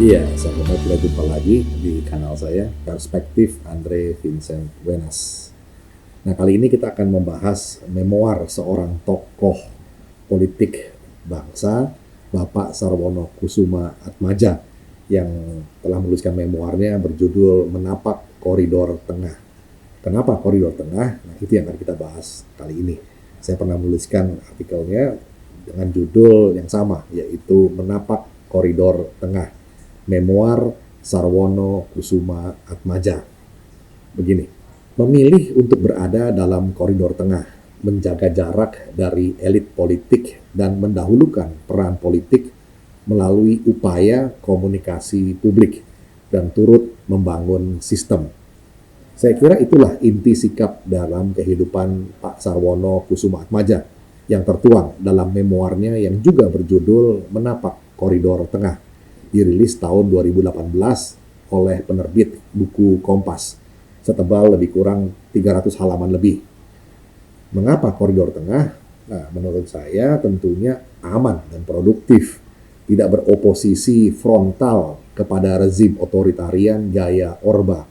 Iya, sahabat, kita jumpa lagi di kanal saya, Perspektif Andre Vincent Wenas. Nah, kali ini kita akan membahas memoir seorang tokoh politik bangsa, Bapak Sarwono Kusuma Atmadja, yang telah menuliskan memoirnya berjudul Menapak Koridor Tengah. Kenapa Koridor Tengah? Nah, itu yang akan kita bahas kali ini. Saya pernah menuliskan artikelnya dengan judul yang sama, yaitu Menapak Koridor Tengah. Memoir Sarwono Kusuma Atmadja. Begini, memilih untuk berada dalam koridor tengah, menjaga jarak dari elit politik dan mendahulukan peran politik melalui upaya komunikasi publik dan turut membangun sistem. Saya kira itulah inti sikap dalam kehidupan Pak Sarwono Kusuma Atmadja yang tertuang dalam memoirnya yang juga berjudul Menapak Koridor Tengah, dirilis tahun 2018 oleh penerbit buku Kompas, setebal lebih kurang 300 halaman lebih. Mengapa koridor tengah? Nah, menurut saya tentunya aman dan produktif, tidak beroposisi frontal kepada rezim otoritarian gaya Orba,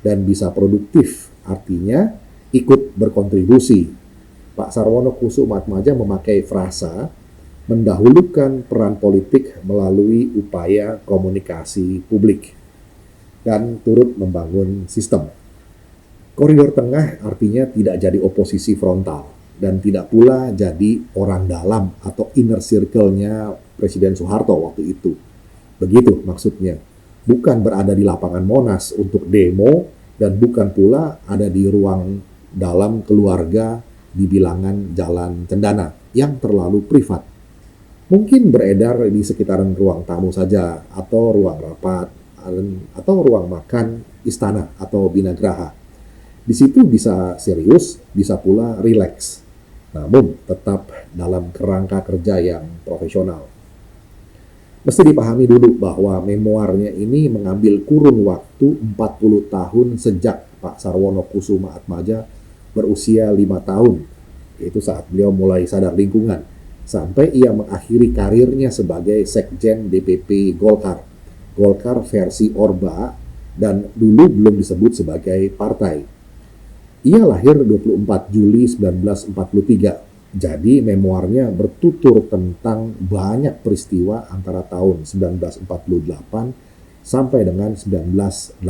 dan bisa produktif, artinya ikut berkontribusi. Pak Sarwono Kusuma Atmadja memakai frasa mendahulukan peran politik melalui upaya komunikasi publik dan turut membangun sistem. Koridor tengah artinya tidak jadi oposisi frontal dan tidak pula jadi orang dalam atau inner circle-nya Presiden Soeharto waktu itu. Begitu maksudnya. Bukan berada di lapangan Monas untuk demo dan bukan pula ada di ruang dalam keluarga di bilangan Jalan Cendana yang terlalu privat. Mungkin beredar di sekitaran ruang tamu saja, atau ruang rapat, atau ruang makan istana atau binagraha. Di situ bisa serius, bisa pula rileks, namun tetap dalam kerangka kerja yang profesional. Mesti dipahami dulu bahwa memoirnya ini mengambil kurun waktu 40 tahun sejak Pak Sarwono Kusuma Atmadja berusia 5 tahun, yaitu saat beliau mulai sadar lingkungan, sampai ia mengakhiri karirnya sebagai Sekjen DPP Golkar. Golkar versi Orba dan dulu belum disebut sebagai partai. Ia lahir 24 Juli 1943. Jadi memoirnya bertutur tentang banyak peristiwa antara tahun 1948 sampai dengan 1988.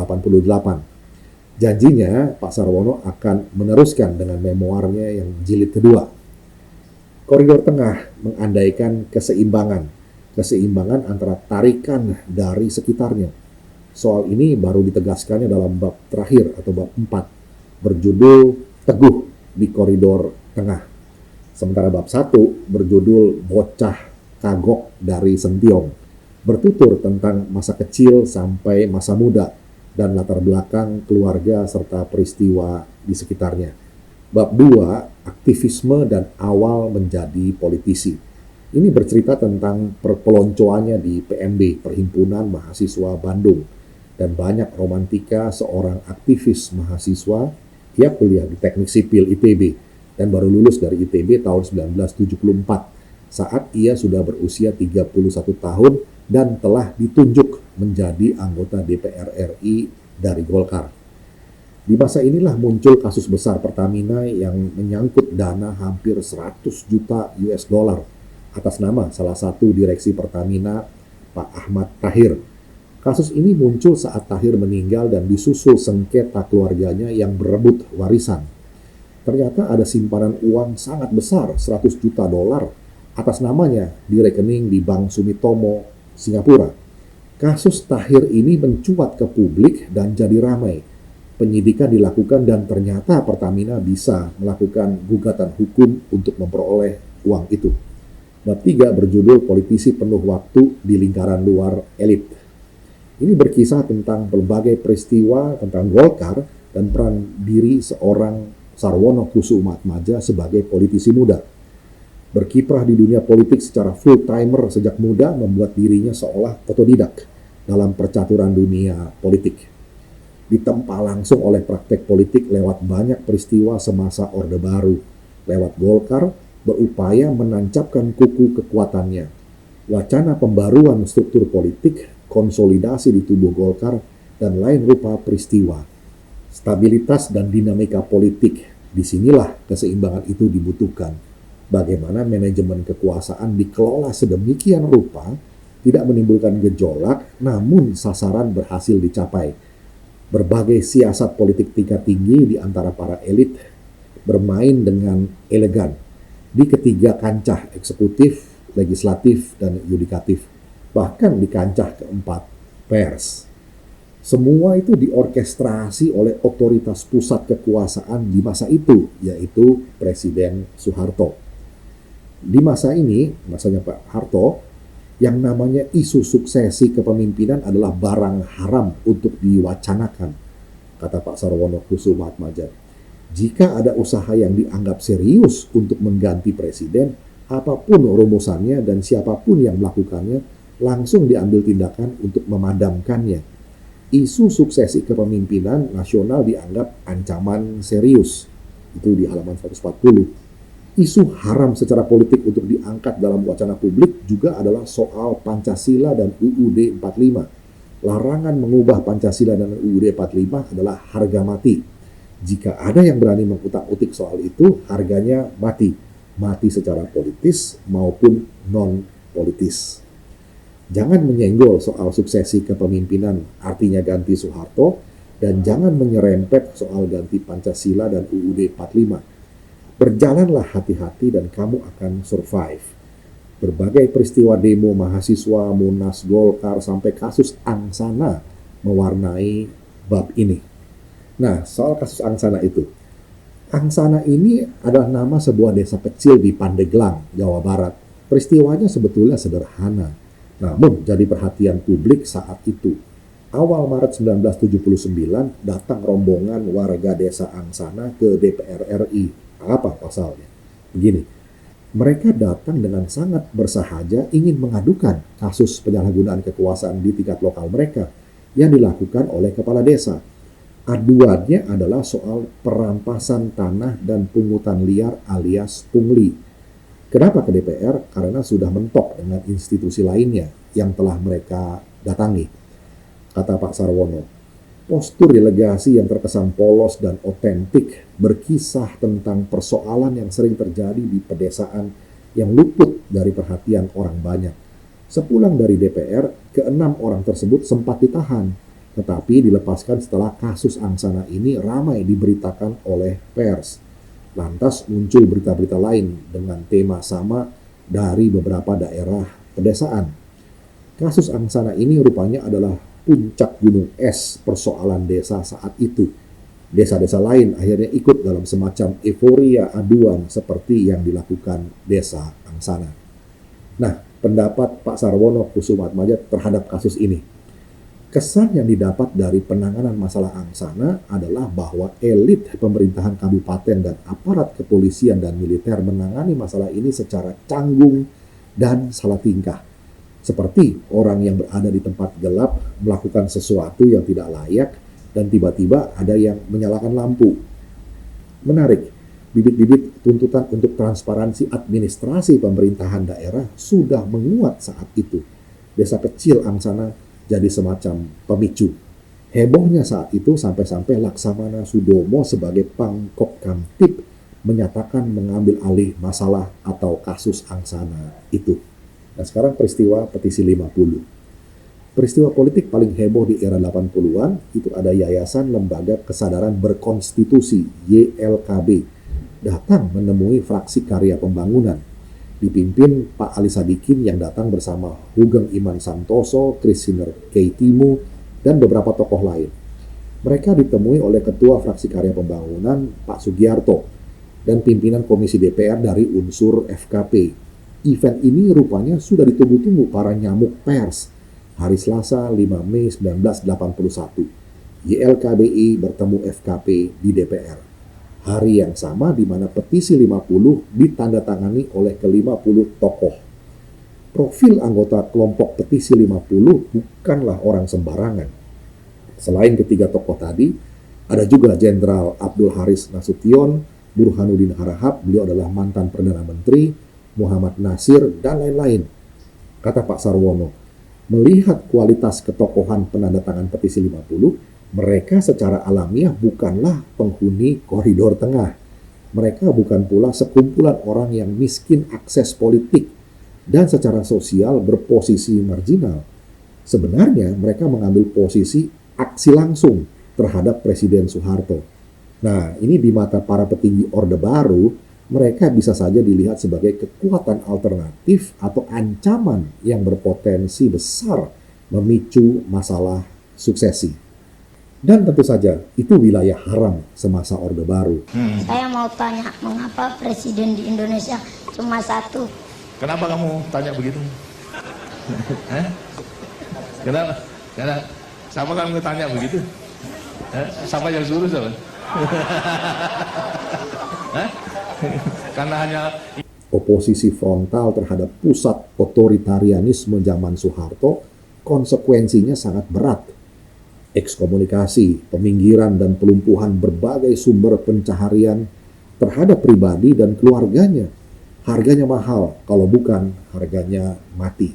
Janjinya Pak Sarwono akan meneruskan dengan memoirnya yang jilid kedua. Koridor tengah mengandaikan keseimbangan antara tarikan dari sekitarnya. Soal ini baru ditegaskannya dalam bab terakhir atau bab 4, berjudul Teguh di Koridor Tengah. Sementara bab 1 berjudul Bocah Kagok dari Sentiong, bertutur tentang masa kecil sampai masa muda dan latar belakang keluarga serta peristiwa di sekitarnya. Bab 2, aktivisme dan awal menjadi politisi. Ini bercerita tentang perpeloncoannya di PMB, Perhimpunan Mahasiswa Bandung, dan banyak romantika seorang aktivis mahasiswa. Ia kuliah di Teknik Sipil ITB dan baru lulus dari ITB tahun 1974 saat ia sudah berusia 31 tahun dan telah ditunjuk menjadi anggota DPR RI dari Golkar. Di masa inilah muncul kasus besar Pertamina yang menyangkut dana hampir 100 juta US dollar atas nama salah satu direksi Pertamina, Pak Ahmad Tahir. Kasus ini muncul saat Tahir meninggal dan disusul sengketa keluarganya yang berebut warisan. Ternyata ada simpanan uang sangat besar, 100 juta dolar, atas namanya di rekening di Bank Sumitomo, Singapura. Kasus Tahir ini mencuat ke publik dan jadi ramai. Penyidikan dilakukan dan ternyata Pertamina bisa melakukan gugatan hukum untuk memperoleh uang itu. Bab 3 berjudul Politisi Penuh Waktu di Lingkaran Luar Elit. Ini berkisah tentang berbagai peristiwa tentang Golkar dan peran diri seorang Sarwono Kusuma Atmadja sebagai politisi muda. Berkiprah di dunia politik secara full-timer sejak muda membuat dirinya seolah otodidak dalam percaturan dunia politik. Ditempa langsung oleh praktek politik lewat banyak peristiwa semasa Orde Baru. Lewat Golkar, berupaya menancapkan kuku kekuatannya. Wacana pembaruan struktur politik berkonsolidasi di tubuh Golkar, dan lain rupa peristiwa. Stabilitas dan dinamika politik, disinilah keseimbangan itu dibutuhkan. Bagaimana manajemen kekuasaan dikelola sedemikian rupa, tidak menimbulkan gejolak, namun sasaran berhasil dicapai. Berbagai siasat politik tingkat tinggi di antara para elit bermain dengan elegan di ketiga kancah eksekutif, legislatif, dan yudikatif, bahkan di kancah keempat, pers. Semua itu diorkestrasi oleh otoritas pusat kekuasaan di masa itu, yaitu Presiden Soeharto. Di masa ini, masanya Pak Harto, yang namanya isu suksesi kepemimpinan adalah barang haram untuk diwacanakan, kata Pak Sarwono Kusumaatmadja. Jika ada usaha yang dianggap serius untuk mengganti presiden, apapun rumusannya dan siapapun yang melakukannya, langsung diambil tindakan untuk memadamkannya. Isu suksesi kepemimpinan nasional dianggap ancaman serius. Itu di halaman 140. Isu haram secara politik untuk diangkat dalam wacana publik juga adalah soal Pancasila dan UUD 45. Larangan mengubah Pancasila dan UUD 45 adalah harga mati. Jika ada yang berani mengutak-utik soal itu, harganya mati. Mati secara politis maupun non-politis. Jangan menyenggol soal suksesi kepemimpinan, artinya ganti Soeharto, dan jangan menyerempet soal ganti Pancasila dan UUD 45. Berjalanlah hati-hati dan kamu akan survive. Berbagai peristiwa demo mahasiswa, Munas, Golkar, sampai kasus Angsana mewarnai bab ini. Nah, soal kasus Angsana itu. Angsana ini adalah nama sebuah desa kecil di Pandeglang, Jawa Barat. Peristiwanya sebetulnya sederhana, namun jadi perhatian publik saat itu. Awal Maret 1979, datang rombongan warga desa Angsana ke DPR RI. Apa pasalnya? Begini, mereka datang dengan sangat bersahaja ingin mengadukan kasus penyalahgunaan kekuasaan di tingkat lokal mereka yang dilakukan oleh kepala desa. Aduannya adalah soal perampasan tanah dan pungutan liar alias pungli. Kenapa ke DPR? Karena sudah mentok dengan institusi lainnya yang telah mereka datangi. Kata Pak Sarwono, postur delegasi yang terkesan polos dan otentik berkisah tentang persoalan yang sering terjadi di pedesaan yang luput dari perhatian orang banyak. Sepulang dari DPR, ke-6 orang tersebut sempat ditahan, tetapi dilepaskan setelah kasus Angsana ini ramai diberitakan oleh pers. Lantas muncul berita-berita lain dengan tema sama dari beberapa daerah pedesaan. Kasus Angsana ini rupanya adalah puncak gunung es persoalan desa saat itu. Desa-desa lain akhirnya ikut dalam semacam euforia aduan seperti yang dilakukan desa Angsana. Nah, pendapat Pak Sarwono Kusumaatmadja terhadap kasus ini. Kesan yang didapat dari penanganan masalah Angsana adalah bahwa elit pemerintahan kabupaten dan aparat kepolisian dan militer menangani masalah ini secara canggung dan salah tingkah. Seperti orang yang berada di tempat gelap melakukan sesuatu yang tidak layak dan tiba-tiba ada yang menyalakan lampu. Menarik, bibit-bibit tuntutan untuk transparansi administrasi pemerintahan daerah sudah menguat saat itu. Desa kecil Angsana jadi semacam pemicu. Hebohnya saat itu sampai-sampai Laksamana Sudomo sebagai Pangkop Kamtib menyatakan mengambil alih masalah atau kasus Angsana itu. Nah, sekarang peristiwa petisi 50. Peristiwa politik paling heboh di era 80-an itu ada Yayasan Lembaga Kesadaran Berkonstitusi YLKB datang menemui fraksi Karya Pembangunan dipimpin Pak Ali Sadikin yang datang bersama Hugeng Iman Santoso, Krisiner Keitimu, dan beberapa tokoh lain. Mereka ditemui oleh Ketua Fraksi Karya Pembangunan Pak Sugiarto dan pimpinan Komisi DPR dari unsur FKP. Event ini rupanya sudah ditunggu-tunggu para nyamuk pers. Hari Selasa 5 Mei 1981, YLKBI bertemu FKP di DPR. Hari yang sama di mana petisi 50 ditandatangani oleh ke-50 tokoh. Profil anggota kelompok petisi 50 bukanlah orang sembarangan. Selain ketiga tokoh tadi, ada juga Jenderal Abdul Haris Nasution, Burhanuddin Harahap, beliau adalah mantan Perdana Menteri, Muhammad Nasir, dan lain-lain. Kata Pak Sarwono, Melihat kualitas ketokohan penandatangan petisi 50, mereka secara alamiah bukanlah penghuni koridor tengah. Mereka bukan pula sekumpulan orang yang miskin akses politik dan secara sosial berposisi marginal. Sebenarnya mereka mengambil posisi aksi langsung terhadap Presiden Soeharto. Nah, ini di mata para petinggi Orde Baru, mereka bisa saja dilihat sebagai kekuatan alternatif atau ancaman yang berpotensi besar memicu masalah suksesi. Dan tentu saja itu wilayah haram semasa Orde Baru. Saya mau tanya, mengapa presiden di Indonesia cuma satu? Kenapa kamu tanya begitu? Kenapa? Siapa kamu tanya begitu? Siapa yang suruh siapa? Karena hanya Oposisi frontal terhadap pusat otoritarianisme zaman Soeharto konsekuensinya sangat berat. Ekskomunikasi, peminggiran, dan pelumpuhan berbagai sumber pencaharian terhadap pribadi dan keluarganya. Harganya mahal, kalau bukan harganya mati.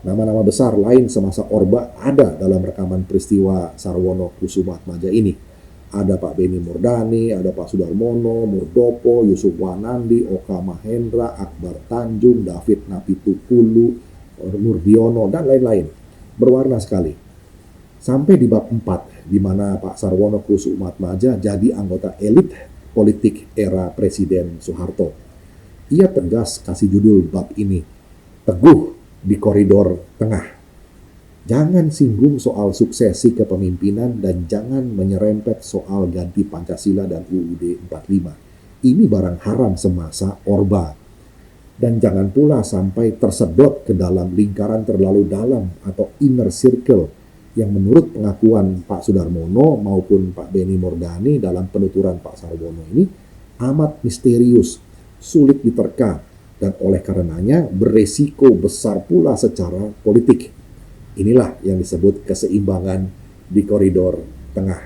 Nama-nama besar lain semasa Orba ada dalam rekaman peristiwa Sarwono Kusumaatmadja ini. Ada Pak Beni Murdani, ada Pak Sudarmono, Muldoko, Yusuf Wanandi, Oka Mahendra, Akbar Tanjung, David Napitupulu, Murdiono, dan lain-lain. Berwarna sekali. Sampai di bab 4, di mana Pak Sarwono Kusumaatmadja jadi anggota elit politik era Presiden Soeharto. Ia tegas kasih judul bab ini, Teguh di Koridor Tengah. Jangan singgung soal suksesi kepemimpinan dan jangan menyerempet soal ganti Pancasila dan UUD 45. Ini barang haram semasa Orba. Dan jangan pula sampai tersedot ke dalam lingkaran terlalu dalam atau inner circle yang menurut pengakuan Pak Sudarmono maupun Pak Beni Murdani dalam penuturan Pak Sarwono ini amat misterius, sulit diterka, dan oleh karenanya beresiko besar pula secara politik. Inilah yang disebut keseimbangan di koridor tengah.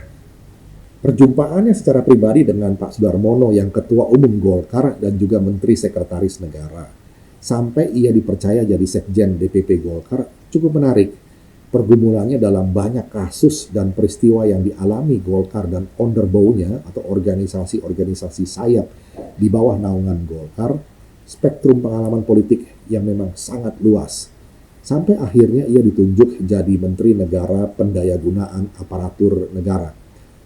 Perjumpaannya secara pribadi dengan Pak Sudarmono yang Ketua Umum Golkar dan juga Menteri Sekretaris Negara, sampai ia dipercaya jadi Sekjen DPP Golkar, cukup menarik. Pergumulannya dalam banyak kasus dan peristiwa yang dialami Golkar dan Onderbouwnya atau organisasi-organisasi sayap di bawah naungan Golkar, spektrum pengalaman politik yang memang sangat luas. Sampai akhirnya ia ditunjuk jadi Menteri Negara Pendayagunaan Aparatur Negara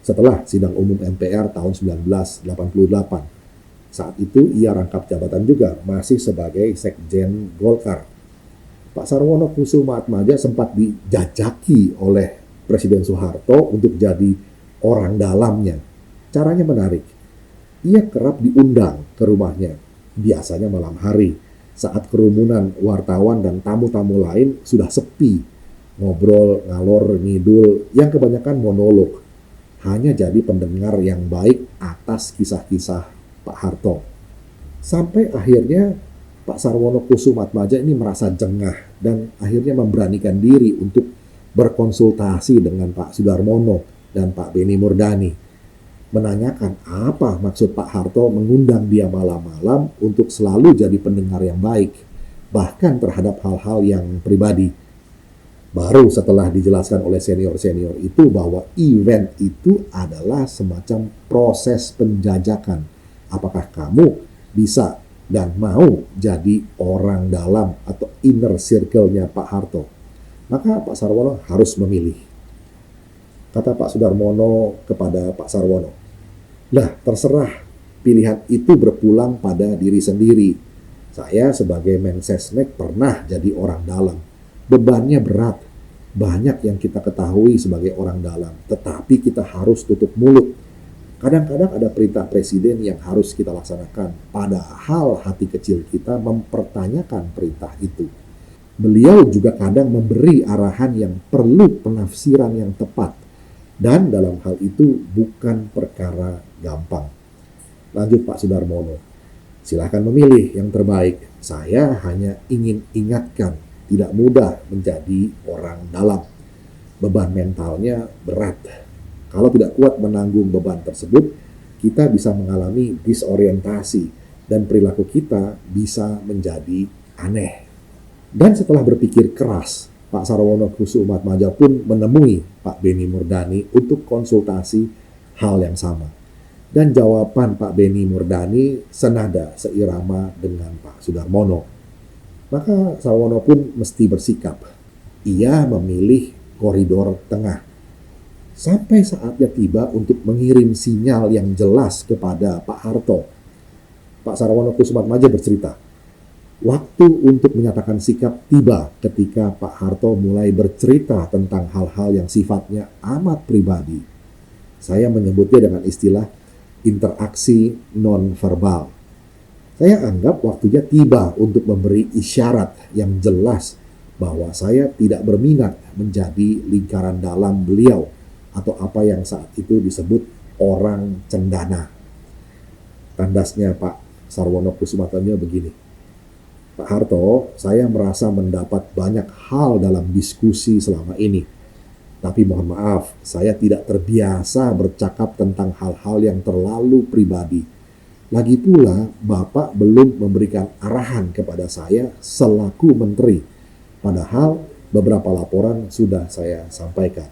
setelah sidang umum MPR tahun 1988. Saat itu ia rangkap jabatan juga masih sebagai Sekjen Golkar. Pak Sarwono Kusumaatmadja sempat dijajaki oleh Presiden Soeharto untuk jadi orang dalamnya. Caranya menarik. Ia kerap diundang ke rumahnya, biasanya malam hari, saat kerumunan wartawan dan tamu-tamu lain sudah sepi, ngobrol, ngalor, ngidul, yang kebanyakan monolog. Hanya jadi pendengar yang baik atas kisah-kisah Pak Harto. Sampai akhirnya Pak Sarwono Kusumaatmadja ini merasa jengah dan akhirnya memberanikan diri untuk berkonsultasi dengan Pak Sudarmono dan Pak Beni Murdani. Menanyakan apa maksud Pak Harto mengundang dia malam-malam untuk selalu jadi pendengar yang baik, bahkan terhadap hal-hal yang pribadi. Baru setelah dijelaskan oleh senior-senior itu bahwa event itu adalah semacam proses penjajakan. Apakah kamu bisa dan mau jadi orang dalam atau inner circle-nya Pak Harto? Maka Pak Sarwono harus memilih. Kata Pak Sudarmono kepada Pak Sarwono, "Lah, terserah, pilihan itu berpulang pada diri sendiri. Saya sebagai Mensesnek pernah jadi orang dalam. Bebannya berat, banyak yang kita ketahui sebagai orang dalam, tetapi kita harus tutup mulut. Kadang-kadang ada perintah presiden yang harus kita laksanakan, padahal hati kecil kita mempertanyakan perintah itu. Beliau juga kadang memberi arahan yang perlu penafsiran yang tepat, dan dalam hal itu bukan perkara gampang." Lanjut Pak Sudarmono, "Silahkan memilih yang terbaik. Saya hanya ingin ingatkan, tidak mudah menjadi orang dalam. Beban mentalnya berat. Kalau tidak kuat menanggung beban tersebut, kita bisa mengalami disorientasi dan perilaku kita bisa menjadi aneh." Dan setelah berpikir keras, Pak Sarwono Kusumatmaja pun menemui Pak Beni Murdani untuk konsultasi hal yang sama. Dan jawaban Pak Beni Murdani senada seirama dengan Pak Sudarmono. Maka Sarwono pun mesti bersikap. Ia memilih koridor tengah. Sampai saatnya tiba untuk mengirim sinyal yang jelas kepada Pak Harto. Pak Sarwono Kusumatmaja bercerita, waktu untuk menyatakan sikap tiba ketika Pak Harto mulai bercerita tentang hal-hal yang sifatnya amat pribadi. Saya menyebutnya dengan istilah interaksi non-verbal. Saya anggap waktunya tiba untuk memberi isyarat yang jelas bahwa saya tidak berminat menjadi lingkaran dalam beliau atau apa yang saat itu disebut orang cendana. Tandasnya Pak Sarwono Kusumatmaja begini. Pak Harto, saya merasa mendapat banyak hal dalam diskusi selama ini. Tapi mohon maaf, saya tidak terbiasa bercakap tentang hal-hal yang terlalu pribadi. Lagi pula, Bapak belum memberikan arahan kepada saya selaku menteri. Padahal beberapa laporan sudah saya sampaikan.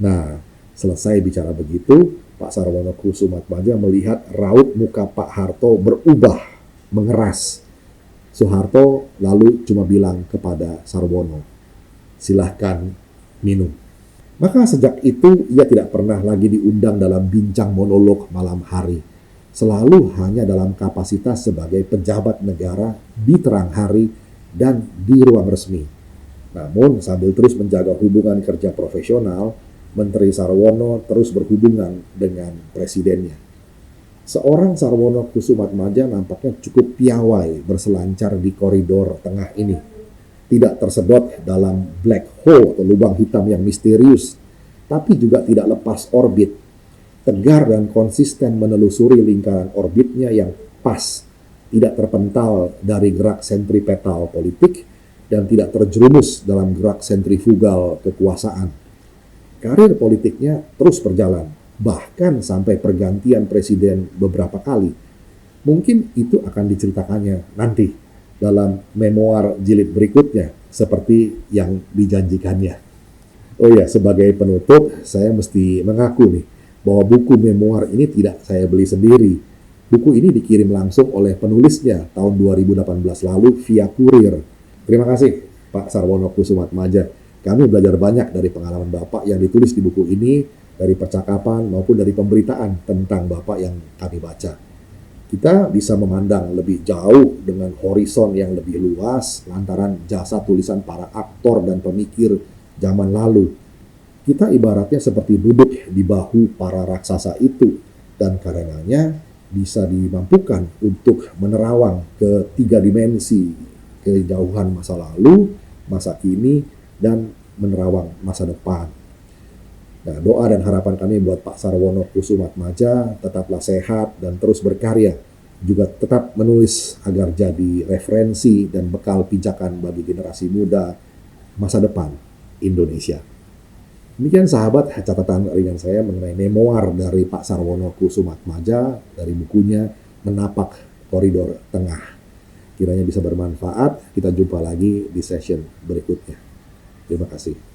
Nah, selesai bicara begitu, Pak Sarwono Kusumatmaja melihat raut muka Pak Harto berubah, mengeras. Soeharto lalu cuma bilang kepada Sarwono, silahkan minum. Maka sejak itu ia tidak pernah lagi diundang dalam bincang monolog malam hari. Selalu hanya dalam kapasitas sebagai pejabat negara di terang hari dan di ruang resmi. Namun sambil terus menjaga hubungan kerja profesional, Menteri Sarwono terus berhubungan dengan presidennya. Seorang Sarwono Kusumatmaja nampaknya cukup piawai berselancar di koridor tengah ini. Tidak tersedot dalam black hole atau lubang hitam yang misterius, tapi juga tidak lepas orbit. Tegar dan konsisten menelusuri lingkaran orbitnya yang pas, tidak terpental dari gerak sentripetal politik, dan tidak terjerumus dalam gerak sentrifugal kekuasaan. Karir politiknya terus berjalan, bahkan sampai pergantian presiden beberapa kali. Mungkin itu akan diceritakannya nanti dalam memoir jilid berikutnya, seperti yang dijanjikannya. Oh ya, sebagai penutup, saya mesti mengaku nih, bahwa buku memoir ini tidak saya beli sendiri. Buku ini dikirim langsung oleh penulisnya tahun 2018 lalu via kurir. Terima kasih, Pak Sarwono Kusumatmaja. Kami belajar banyak dari pengalaman Bapak yang ditulis di buku ini, dari percakapan maupun dari pemberitaan tentang Bapak yang kami baca. Kita bisa memandang lebih jauh dengan horizon yang lebih luas lantaran jasa tulisan para aktor dan pemikir zaman lalu. Kita ibaratnya seperti duduk di bahu para raksasa itu, dan karenanya bisa dimampukan untuk menerawang ke 3 dimensi kejauhan masa lalu, masa kini, dan menerawang masa depan. Nah, doa dan harapan kami buat Pak Sarwono Kusumatmaja tetaplah sehat dan terus berkarya, juga tetap menulis agar jadi referensi dan bekal pijakan bagi generasi muda masa depan Indonesia. Demikian sahabat catatan ringan saya mengenai memoir dari Pak Sarwono Kusumatmaja dari bukunya Menapak Koridor Tengah. Kiranya bisa bermanfaat. Kita jumpa lagi di session berikutnya. Terima kasih.